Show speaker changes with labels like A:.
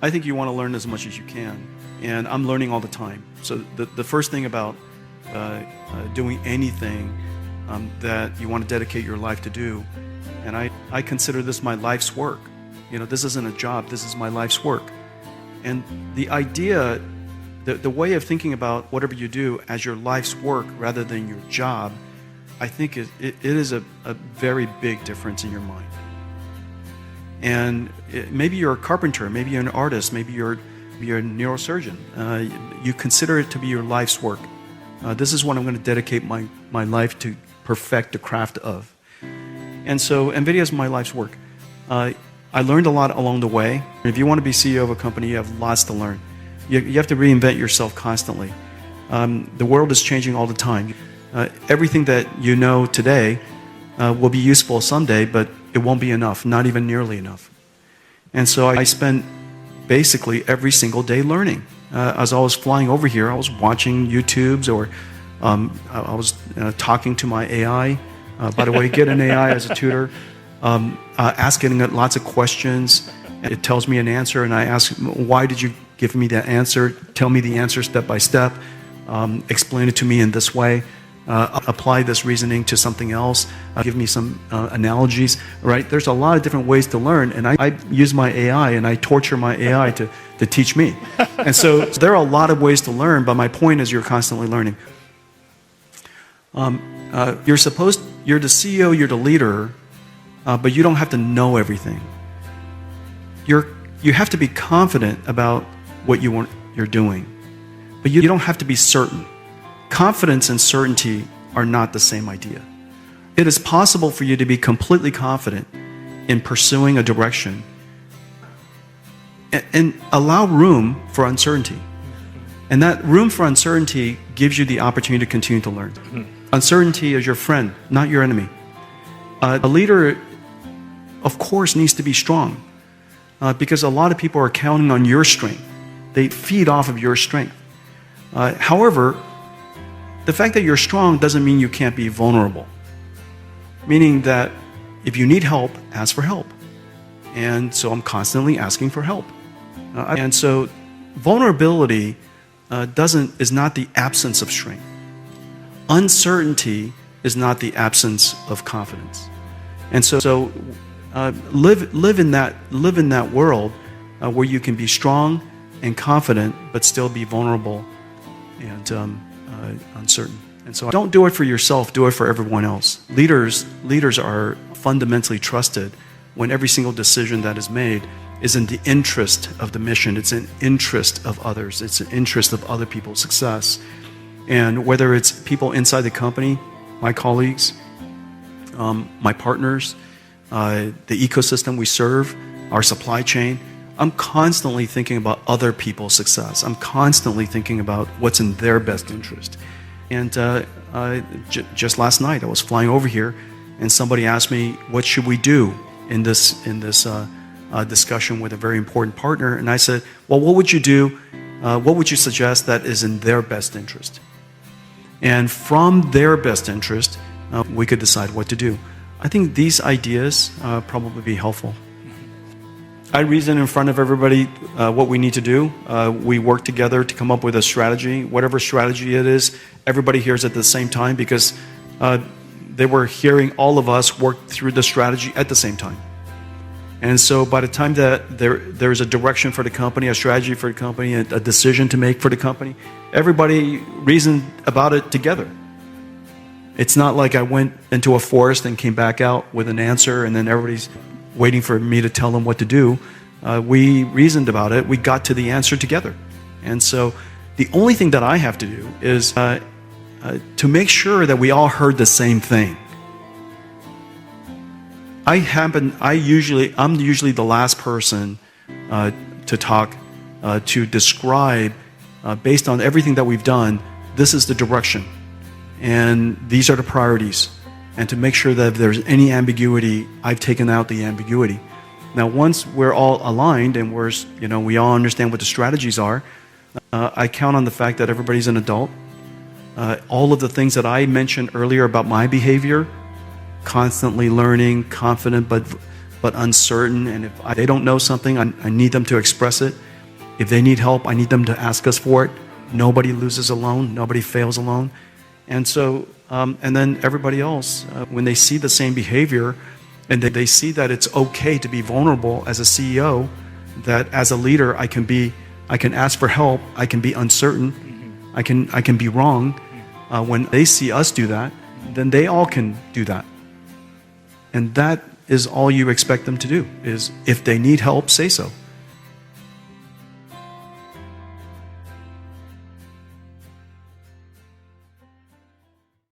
A: I think you want to learn as much as you can, and I'm learning all the time. So the first thing about doing anything that you want to dedicate your life to do, and I consider this my life's work. This isn't a job, this is my life's work. And the idea, the way of thinking about whatever you do as your life's work rather than your job, I think it is a very big difference in your mind. And maybe you're a carpenter, maybe you're an artist, maybe you're a neurosurgeon. You consider it to be your life's work. This is what I'm going to dedicate my life to perfect the craft of. And so NVIDIA is my life's work. I learned a lot along the way. If you want to be CEO of a company, you have lots to learn. You have to reinvent yourself constantly. The world is changing all the time. Everything that you know today will be useful someday, but it won't be enough, not even nearly enough. And so I spent basically every single day learning. As I was flying over here, I was watching YouTubes, or I was talking to my AI. By the way, get an AI as a tutor. Asking it lots of questions. It tells me an answer, and I ask, why did you give me that answer? Tell me the answer step by step. Explain it to me in this way. Apply this reasoning to something else. Give me some analogies. Right? There's a lot of different ways to learn, and I use my AI and I torture my AI to teach me. And so there are a lot of ways to learn, but my point is you're constantly learning. You're the CEO, you're the leader, but you don't have to know everything. You have to be confident about what you're doing, but you don't have to be certain. Confidence and certainty are not the same idea. It is possible for you to be completely confident in pursuing a direction and allow room for uncertainty. And that room for uncertainty gives you the opportunity to continue to learn. Uncertainty is your friend, not your enemy. A leader, of course, needs to be strong because a lot of people are counting on your strength. They feed off of your strength. However, the fact that you're strong doesn't mean you can't be vulnerable. Meaning that if you need help, ask for help. And so I'm constantly asking for help. And so vulnerability is not the absence of strength. Uncertainty is not the absence of confidence. And so live in that world where you can be strong and confident, but still be vulnerable and uncertain. And so don't do it for yourself, do it for everyone else. Leaders are fundamentally trusted when every single decision that is made is in the interest of the mission. It's in interest of others. It's in interest of other people's success. And whether it's people inside the company, my colleagues, my partners, the ecosystem we serve, our supply chain, I'm constantly thinking about other people's success. I'm constantly thinking about what's in their best interest. And just last night, I was flying over here, and somebody asked me, what should we do in this discussion with a very important partner? And I said, well, what would you do? What would you suggest that is in their best interest? And from their best interest, we could decide what to do. I think these ideas probably be helpful. I reason in front of everybody what we need to do. We work together to come up with a strategy. Whatever strategy it is, everybody hears at the same time because they were hearing all of us work through the strategy at the same time. And so by the time that there's a direction for the company, a strategy for the company, a decision to make for the company, everybody reasoned about it together. It's not like I went into a forest and came back out with an answer and then everybody's waiting for me to tell them what to do. We reasoned about it. We got to the answer together. And so the only thing that I have to do is to make sure that we all heard the same thing. I'm usually the last person to talk, to describe, based on everything that we've done, this is the direction. And these are the priorities. And to make sure that if there's any ambiguity, I've taken out the ambiguity. Now, once we're all aligned and we all understand what the strategies are, I count on the fact that everybody's an adult. All of the things that I mentioned earlier about my behavior, constantly learning, confident but uncertain, and if they don't know something, I need them to express it. If they need help, I need them to ask us for it. Nobody loses alone. Nobody fails alone. And so, and then everybody else, when they see the same behavior, and they see that it's okay to be vulnerable as a CEO, that as a leader I can ask for help, I can be uncertain, I can be wrong. When they see us do that, then they all can do that. And that is all you expect them to do, is if they need help, say so.